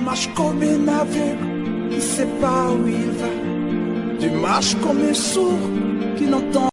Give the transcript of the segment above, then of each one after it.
marches comme un aveugle qui ne sait pas où il va. Tu marches comme un sourd qui n'entend.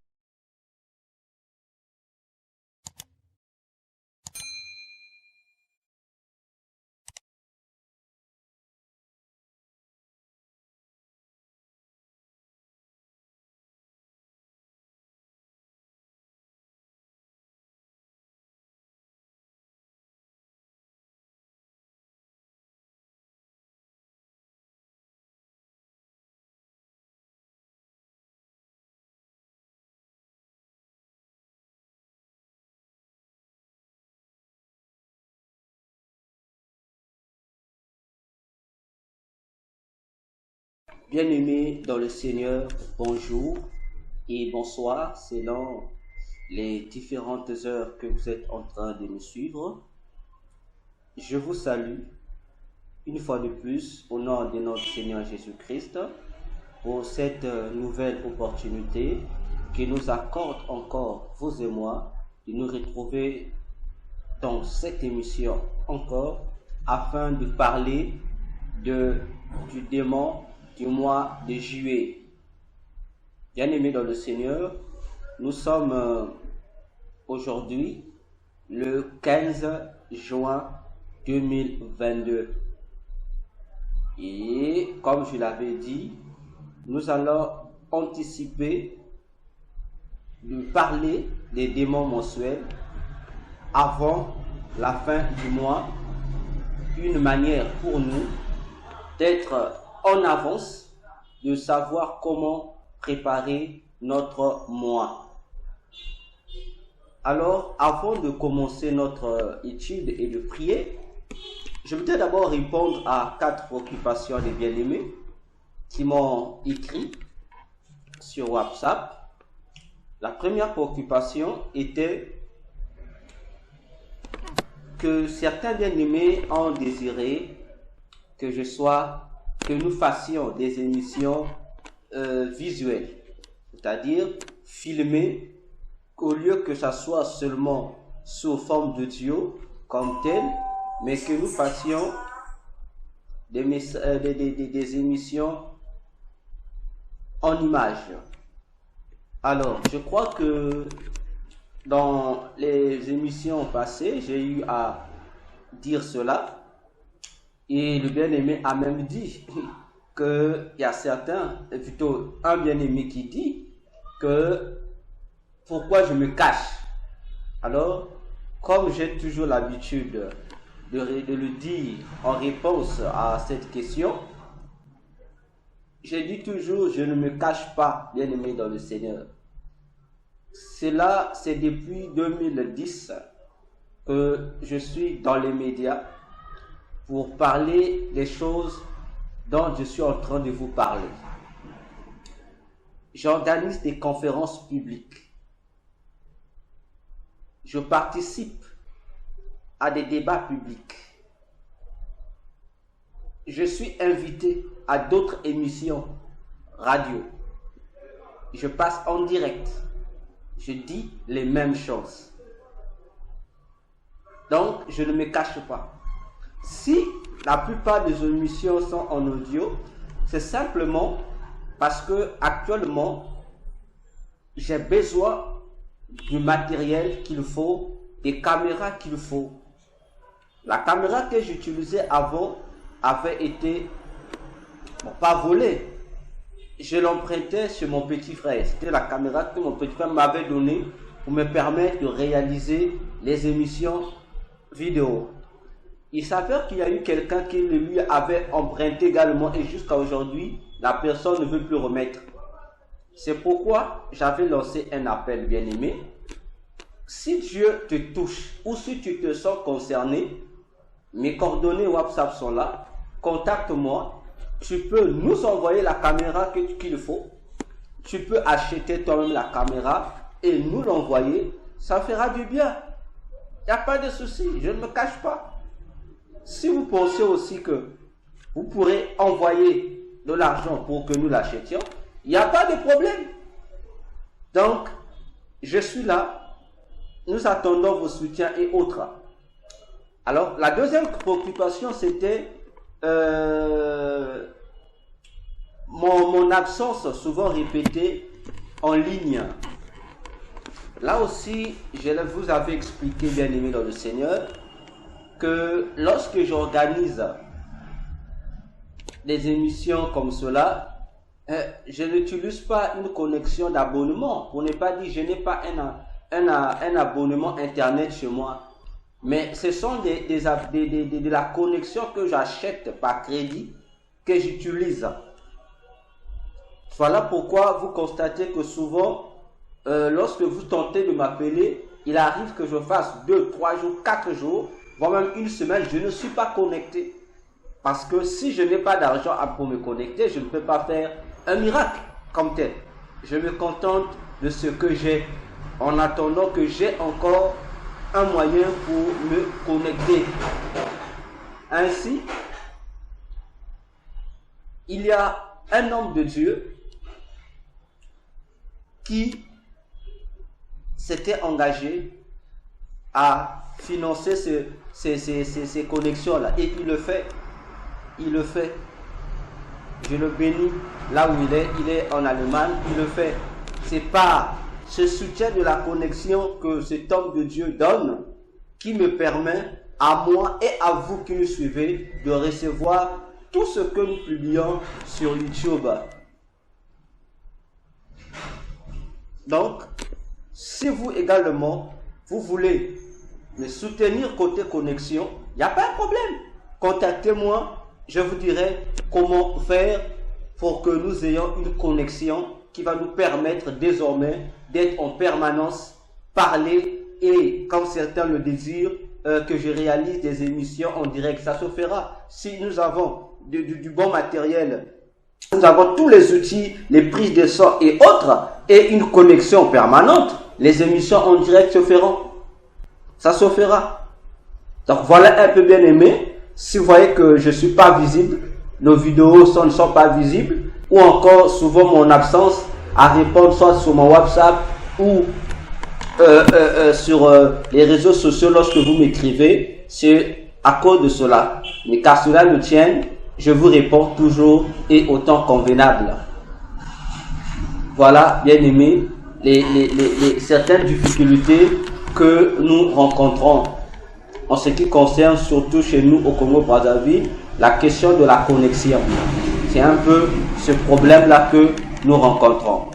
Bien-aimés dans le Seigneur, bonjour et bonsoir selon les différentes heures que vous êtes en train de me suivre. Je vous salue une fois de plus au nom de notre Seigneur Jésus-Christ pour cette nouvelle opportunité qui nous accorde encore, vous et moi, de nous retrouver dans cette émission encore afin de parler du démon du mois de juillet. Bien-aimés dans le Seigneur, nous sommes aujourd'hui le 15 juin 2022. Et comme je l'avais dit, nous allons anticiper de parler des démons mensuels avant la fin du mois. Une manière pour nous d'être en avance, de savoir comment préparer notre mois. Alors, avant de commencer notre étude et de prier, je voudrais d'abord répondre à 4 préoccupations des bien-aimés qui m'ont écrit sur WhatsApp. La première préoccupation était que certains bien-aimés ont désiré que nous fassions des émissions visuelles, c'est-à-dire filmées, au lieu que ça soit seulement sous forme d'audio comme tel, mais que nous fassions des émissions en images. Alors, je crois que dans les émissions passées, j'ai eu à dire cela. Et le bien-aimé a même dit qu'il y a plutôt un bien-aimé qui dit que pourquoi je me cache. Alors, comme j'ai toujours l'habitude de le dire en réponse à cette question, j'ai dit toujours, je ne me cache pas, bien-aimé dans le Seigneur. Cela, c'est depuis 2010 que je suis dans les médias pour parler des choses dont je suis en train de vous parler. J'organise des conférences publiques. Je participe à des débats publics. Je suis invité à d'autres émissions radio. Je passe en direct. Je dis les mêmes choses. Donc, je ne me cache pas. Si la plupart des émissions sont en audio, c'est simplement parce que actuellement, j'ai besoin du matériel qu'il faut, des caméras qu'il faut. La caméra que j'utilisais avant avait été, pas volée. Je l'empruntais chez mon petit frère. C'était la caméra que mon petit frère m'avait donnée pour me permettre de réaliser les émissions vidéo. Il s'avère qu'il y a eu quelqu'un qui lui avait emprunté également et jusqu'à aujourd'hui, la personne ne veut plus remettre. C'est pourquoi j'avais lancé un appel, bien-aimé. Si Dieu te touche ou si tu te sens concerné, mes coordonnées WhatsApp sont là. Contacte-moi. Tu peux nous envoyer la caméra qu'il faut. Tu peux acheter toi-même la caméra et nous l'envoyer. Ça fera du bien. Il n'y a pas de souci. Je ne me cache pas. Si vous pensez aussi que vous pourrez envoyer de l'argent pour que nous l'achetions, il n'y a pas de problème. Donc, je suis là. Nous attendons vos soutiens et autres. Alors, la deuxième préoccupation, c'était mon absence souvent répétée en ligne. Là aussi, je vous avais expliqué, bien aimé dans le Seigneur, que lorsque j'organise des émissions comme cela, je n'utilise pas une connexion d'abonnement. Pour ne pas dire, je n'ai pas un abonnement internet chez moi. Mais ce sont de la connexion que j'achète par crédit que j'utilise. Voilà pourquoi vous constatez que souvent, lorsque vous tentez de m'appeler, il arrive que je fasse 2, 3 jours, 4 jours, voire même une semaine, je ne suis pas connecté. Parce que si je n'ai pas d'argent pour me connecter, je ne peux pas faire un miracle comme tel. Je me contente de ce que j'ai, en attendant que j'ai encore un moyen pour me connecter. Ainsi, il y a un homme de Dieu qui s'était engagé à financer ces connexions-là. Et il le fait. Il le fait. Je le bénis là où il est en Allemagne, il le fait. C'est par ce soutien de la connexion que cet homme de Dieu donne qui me permet à moi et à vous qui nous suivez de recevoir tout ce que nous publions sur YouTube. Donc, si vous également, vous voulez me soutenir côté connexion, il n'y a pas de problème. Contactez-moi, je vous dirai comment faire pour que nous ayons une connexion qui va nous permettre désormais d'être en permanence, parler et, comme certains le désirent, que je réalise des émissions en direct. Ça se fera si nous avons du bon matériel. Nous avons tous les outils, les prises de son et autres, et une connexion permanente. Les émissions en direct se feront. Ça se fera. Donc voilà un peu bien aimé. Si vous voyez que je ne suis pas visible, nos vidéos ne sont pas visibles, ou encore souvent mon absence à répondre soit sur mon WhatsApp ou sur les réseaux sociaux lorsque vous m'écrivez, c'est à cause de cela. Mais qu'à cela ne tienne, je vous réponds toujours et autant convenable. Voilà, bien aimé, certaines difficultés que nous rencontrons en ce qui concerne surtout chez nous au Congo-Brazzaville, la question de la connexion. C'est un peu ce problème-là que nous rencontrons.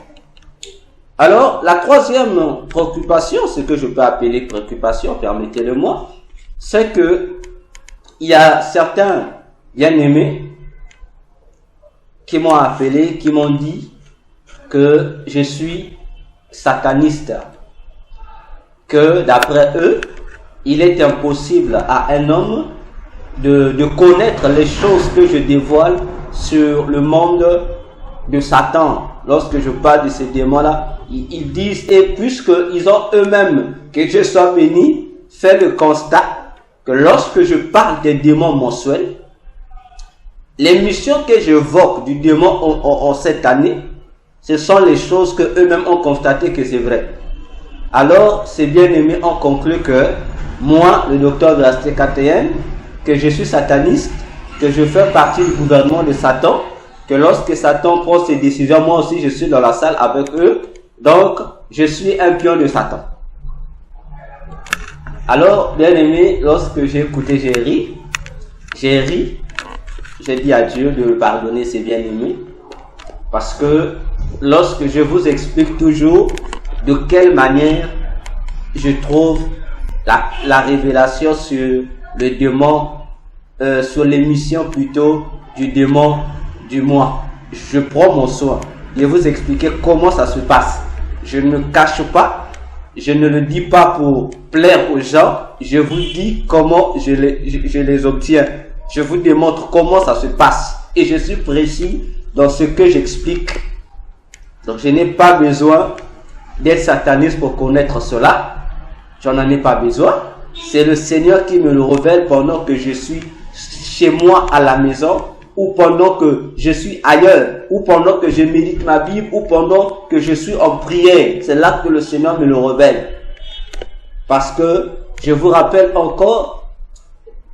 Alors, la troisième préoccupation, ce que je peux appeler préoccupation, permettez-le-moi, c'est que il y a certains bien-aimés qui m'ont appelé, qui m'ont dit que je suis sataniste, que d'après eux, il est impossible à un homme de connaître les choses que je dévoile sur le monde de Satan. Lorsque je parle de ces démons-là, ils disent, et puisqu'ils ont eux-mêmes, que Dieu soit béni, fait le constat que lorsque je parle des démons mensuels, les missions que j'évoque du démon en cette année, ce sont les choses que eux-mêmes ont constaté que c'est vrai. Alors, ces bien-aimés ont conclu que moi, le docteur de la STKTN, que je suis sataniste, que je fais partie du gouvernement de Satan, que lorsque Satan prend ses décisions, moi aussi je suis dans la salle avec eux, donc je suis un pion de Satan. Alors, bien aimé, lorsque j'ai écouté, j'ai ri, j'ai dit à Dieu de me pardonner ses bien-aimés, parce que lorsque je vous explique toujours de quelle manière je trouve la révélation sur le démon, sur l'émission plutôt du démon du mois, je prends mon soin de vous expliquer comment ça se passe. Je ne cache pas, je ne le dis pas pour plaire aux gens, je vous dis comment je les obtiens. Je vous démontre comment ça se passe et je suis précis dans ce que j'explique. Donc je n'ai pas besoin d'être sataniste pour connaître cela. J'en ai pas besoin. C'est le Seigneur qui me le révèle pendant que je suis chez moi à la maison, ou pendant que je suis ailleurs, ou pendant que je médite ma Bible, ou pendant que je suis en prière. C'est là que le Seigneur me le révèle. Parce que, je vous rappelle encore,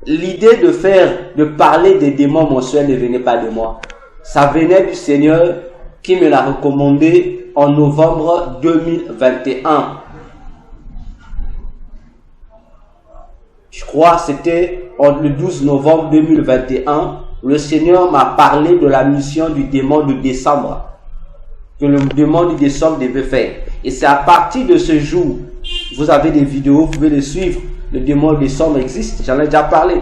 l'idée de parler des démons mensuels ne venait pas de moi. Ça venait du Seigneur qui me l'a recommandé en novembre 2021. Je crois que c'était le 12 novembre 2021. Le Seigneur m'a parlé de la mission du démon de décembre. Que le démon du décembre devait faire. Et c'est à partir de ce jour, vous avez des vidéos, vous pouvez les suivre. Le démon de décembre existe, j'en ai déjà parlé.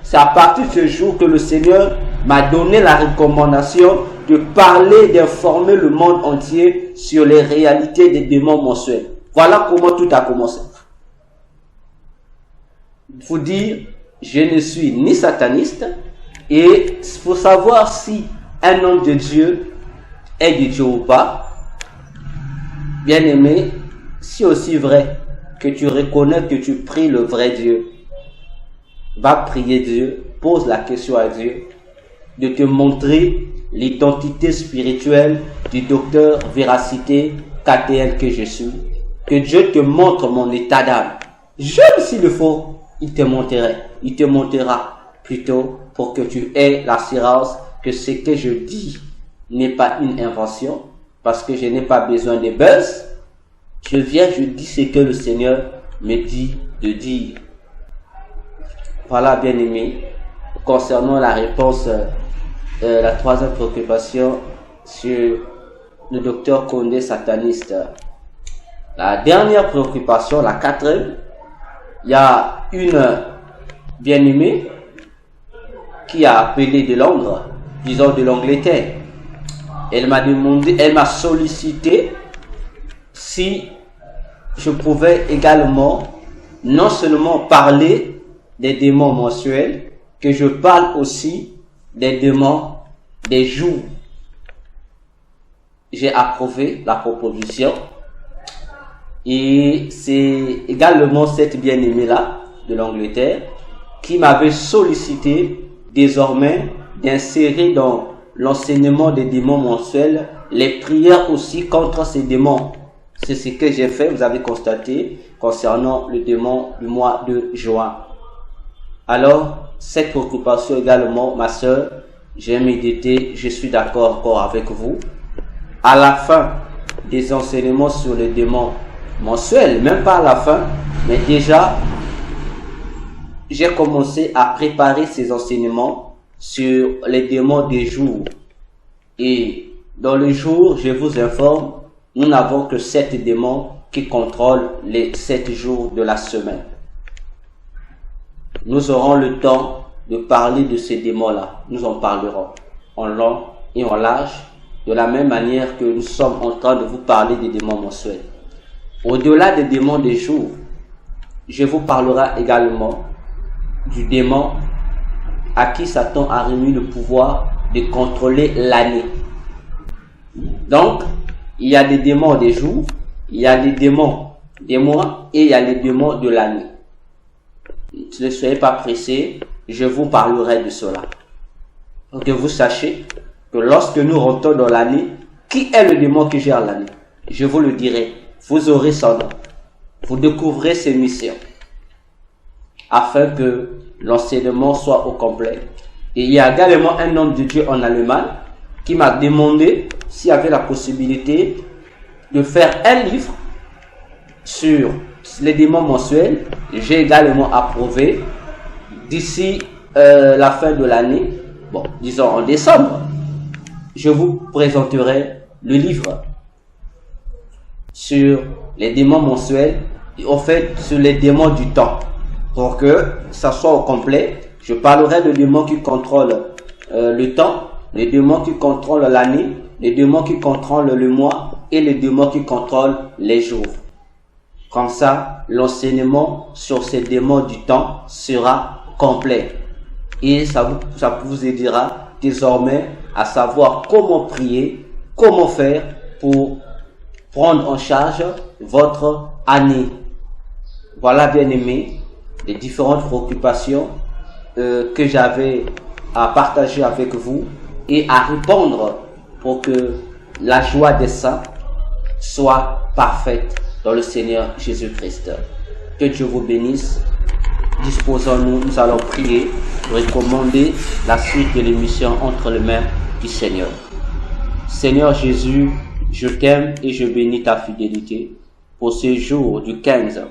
C'est à partir de ce jour que le Seigneur m'a donné la recommandation de parler, d'informer le monde entier sur les réalités des démons mensuels. Voilà comment tout a commencé. Il faut dire, je ne suis ni sataniste, et il faut savoir si un homme de Dieu est de Dieu ou pas. Bien aimé, c'est aussi vrai que tu reconnais que tu pries le vrai Dieu. Va prier Dieu, pose la question à Dieu de te montrer l'identité spirituelle du docteur Véracité KTL que je suis. Que Dieu te montre mon état d'âme. Jeune s'il le faut, il te montrera plutôt pour que tu aies l'assurance que ce que je dis n'est pas une invention, parce que je n'ai pas besoin de buzz. Je viens, je dis ce que le Seigneur me dit de dire. Voilà, bien aimé, concernant la réponse, la troisième préoccupation sur le docteur Condé sataniste. La dernière préoccupation, la quatrième, il y a une bien-aimée qui a appelé de Londres, disons de l'Angleterre. Elle m'a sollicité si je pouvais également non seulement parler des démons mensuels, que je parle aussi des démons des jours. J'ai approuvé la proposition et c'est également cette bien-aimée-là de l'Angleterre qui m'avait sollicité désormais d'insérer dans l'enseignement des démons mensuels les prières aussi contre ces démons. C'est ce que j'ai fait, vous avez constaté, concernant le démon du mois de juin. Alors, cette préoccupation également, ma sœur, j'ai médité, je suis d'accord encore avec vous. À la fin des enseignements sur les démons mensuels, même pas à la fin, mais déjà, j'ai commencé à préparer ces enseignements sur les démons des jours. Et dans le jour, je vous informe, nous n'avons que 7 démons qui contrôlent les 7 jours de la semaine. Nous aurons le temps de parler de ces démons-là. Nous en parlerons en long et en large, de la même manière que nous sommes en train de vous parler des démons mensuels. Au-delà des démons des jours, je vous parlerai également du démon à qui Satan a remis le pouvoir de contrôler l'année. Donc, il y a des démons des jours, il y a des démons des mois et il y a les démons de l'année. Ne soyez pas pressés, je vous parlerai de cela. Pour que vous sachiez que lorsque nous rentrons dans l'année, qui est le démon qui gère l'année? Je vous le dirai, vous aurez son nom. Vous découvrez ses missions. Afin que l'enseignement soit au complet. Et il y a également un homme de Dieu en Allemagne qui m'a demandé s'il y avait la possibilité de faire un livre sur les démons mensuels. J'ai également approuvé d'ici la fin de l'année, bon, disons en décembre, je vous présenterai le livre sur les démons mensuels et en fait sur les démons du temps. Pour que ça soit au complet, je parlerai de démons qui contrôlent le temps, les démons qui contrôlent l'année, les démons qui contrôlent le mois et les démons qui contrôlent les jours. Comme ça, l'enseignement sur ces démons du temps sera complet. Et ça vous aidera désormais à savoir comment prier, comment faire pour prendre en charge votre année. Voilà, bien aimé, les différentes préoccupations que j'avais à partager avec vous et à répondre pour que la joie des saints soit parfaite dans le Seigneur Jésus-Christ. Que Dieu vous bénisse disposons-nous, nous allons prier, recommander la suite de l'émission entre les mains du Seigneur. Seigneur Jésus, je t'aime et je bénis ta fidélité pour ce jour du 15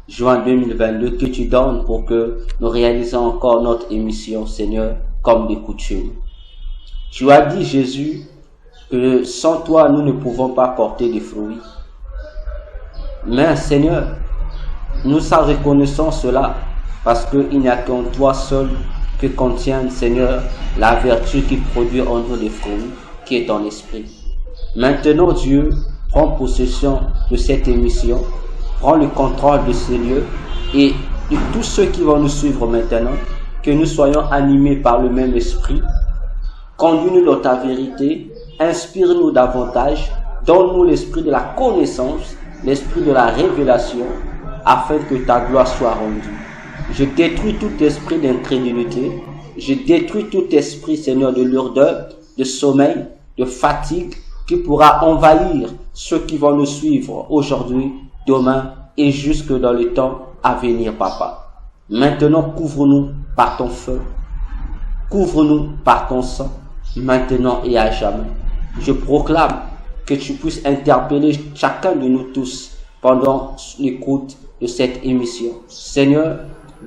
juin 2022 que tu donnes pour que nous réalisons encore notre émission, Seigneur, comme de coutume. Tu as dit, Jésus, que sans toi, nous ne pouvons pas porter de fruits. Mais, Seigneur, nous reconnaissons cela parce qu'il n'y a qu'en toi seul que contient, Seigneur, la vertu qui produit en nous des fruits, qui est ton esprit. Maintenant, Dieu, prends possession de cette émission, prends le contrôle de ces lieux et de tous ceux qui vont nous suivre maintenant, que nous soyons animés par le même esprit. Conduis-nous dans ta vérité, inspire-nous davantage, donne-nous l'esprit de la connaissance, l'esprit de la révélation, afin que ta gloire soit rendue. Je détruis tout esprit d'incrédulité, je détruis tout esprit, Seigneur, de lourdeur, de sommeil, de fatigue, qui pourra envahir ceux qui vont nous suivre aujourd'hui, demain et jusque dans le temps à venir, Papa. Maintenant, couvre-nous par ton feu, couvre-nous par ton sang, maintenant et à jamais. Je proclame que tu puisses interpeller chacun de nous tous pendant l'écoute de cette émission. Seigneur,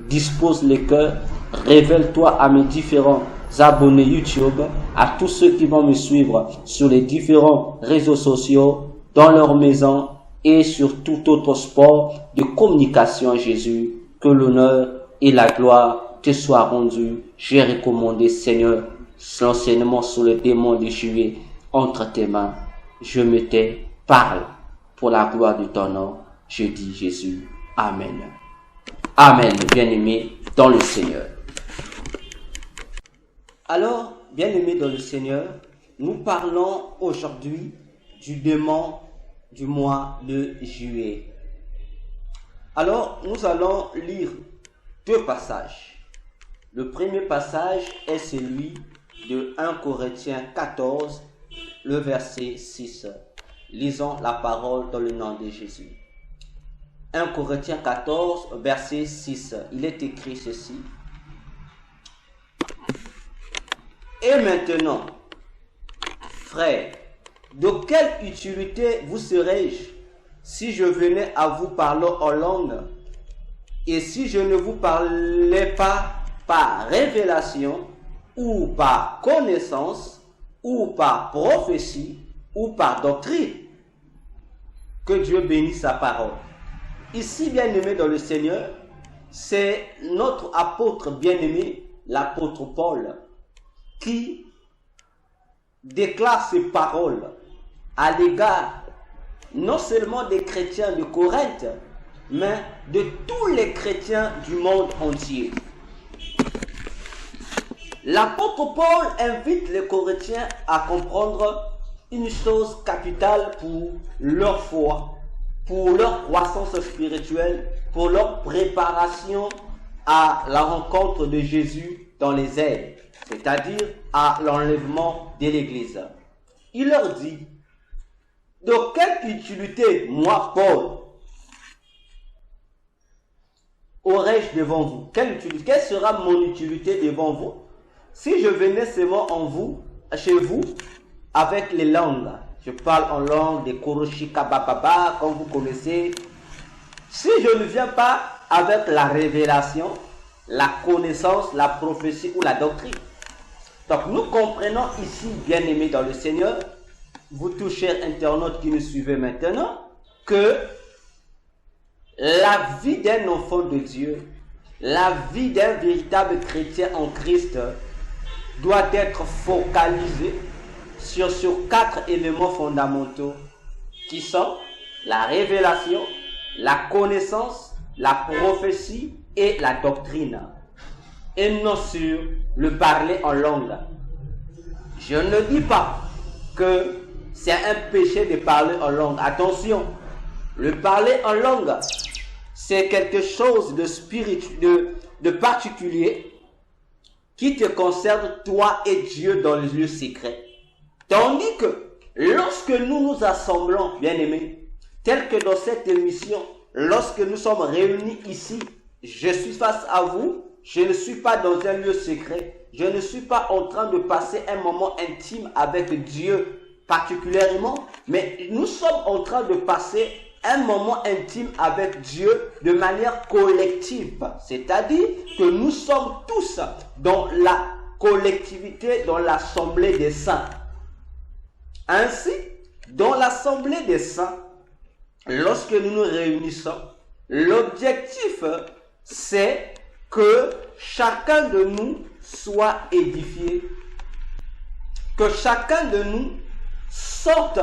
dispose les cœurs, révèle-toi à mes différents abonnés YouTube, à tous ceux qui vont me suivre sur les différents réseaux sociaux, dans leur maison et sur tout autre sport de communication, Jésus. Que l'honneur et la gloire te soient rendus. J'ai recommandé, Seigneur, l'enseignement sur le démon déchiré entre tes mains. Je me tais, parle pour la gloire de ton nom. Je dis Jésus. Amen. Amen, bien-aimés dans le Seigneur. Alors, bien-aimés dans le Seigneur, nous parlons aujourd'hui du démon du mois de juillet. Alors, nous allons lire deux passages. Le premier passage est celui de 1 Corinthiens 14, le verset 6. Lisons la parole dans le nom de Jésus. 1 Corinthiens 14, verset 6. Il est écrit ceci. Et maintenant, frères, de quelle utilité vous serais-je si je venais à vous parler en langue et si je ne vous parlais pas par révélation ou par connaissance ou par prophétie ou par doctrine? Que Dieu bénisse sa parole. Ici, bien-aimé dans le Seigneur, c'est notre apôtre bien-aimé, l'apôtre Paul, qui déclare ces paroles à l'égard non seulement des chrétiens de Corinthe, mais de tous les chrétiens du monde entier. L'apôtre Paul invite les Corinthiens à comprendre une chose capitale pour leur foi, pour leur croissance spirituelle, pour leur préparation à la rencontre de Jésus dans les airs, c'est-à-dire à l'enlèvement de l'Église. Il leur dit, de quelle utilité, moi, Paul, aurais-je devant vous? Quelle sera mon utilité devant vous si je venais seulement chez vous, avec les langues? Je parle en langue des Koroshika Bababa, comme vous connaissez. Si je ne viens pas avec la révélation, la connaissance, la prophétie ou la doctrine. Donc nous comprenons ici, bien-aimés dans le Seigneur, vous tous chers internautes qui nous suivez maintenant, que la vie d'un enfant de Dieu, la vie d'un véritable chrétien en Christ doit être focalisée sur 4 éléments fondamentaux qui sont la révélation, la connaissance, la prophétie et la doctrine, et non sur le parler en langue. Je ne dis pas que c'est un péché de parler en langue. Attention, le parler en langue, c'est quelque chose de spirituel, de particulier, qui te concerne toi et Dieu dans les lieux secrets. Tandis que lorsque nous nous assemblons, bien-aimés, tel que dans cette émission, lorsque nous sommes réunis ici, je suis face à vous, je ne suis pas dans un lieu secret, je ne suis pas en train de passer un moment intime avec Dieu particulièrement, mais nous sommes en train de passer un moment intime avec Dieu de manière collective. C'est-à-dire que nous sommes tous dans la collectivité, dans l'assemblée des saints. Ainsi, dans l'assemblée des saints, lorsque nous nous réunissons, l'objectif, c'est que chacun de nous soit édifié, que chacun de nous sorte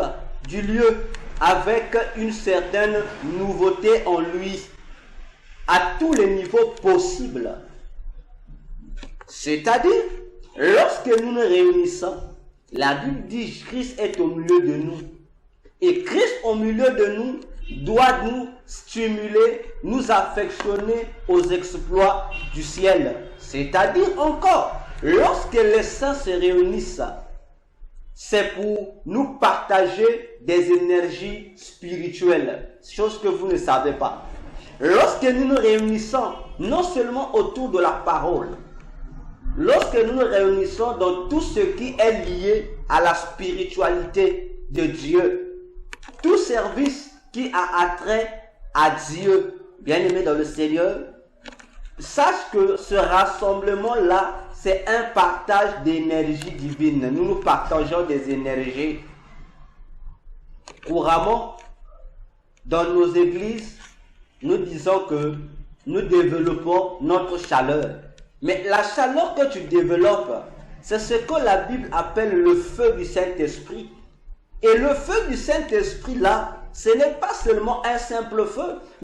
du lieu avec une certaine nouveauté en lui, à tous les niveaux possibles. C'est-à-dire, lorsque nous nous réunissons, la Bible dit Christ est au milieu de nous. Et Christ au milieu de nous doit nous stimuler, nous affectionner aux exploits du ciel. C'est-à-dire encore, lorsque les saints se réunissent, c'est pour nous partager des énergies spirituelles, chose que vous ne savez pas. Lorsque nous nous réunissons, non seulement autour de la parole, lorsque nous nous réunissons dans tout ce qui est lié à la spiritualité de Dieu, tout service qui a attrait à Dieu, bien-aimé dans le Seigneur, sache que ce rassemblement-là, c'est un partage d'énergie divine. Nous nous partageons des énergies. Couramment, dans nos églises, nous disons que nous développons notre chaleur. Mais la chaleur que tu développes, c'est ce que la Bible appelle le feu du Saint-Esprit. Et le feu du Saint-Esprit là, ce n'est pas seulement un simple feu,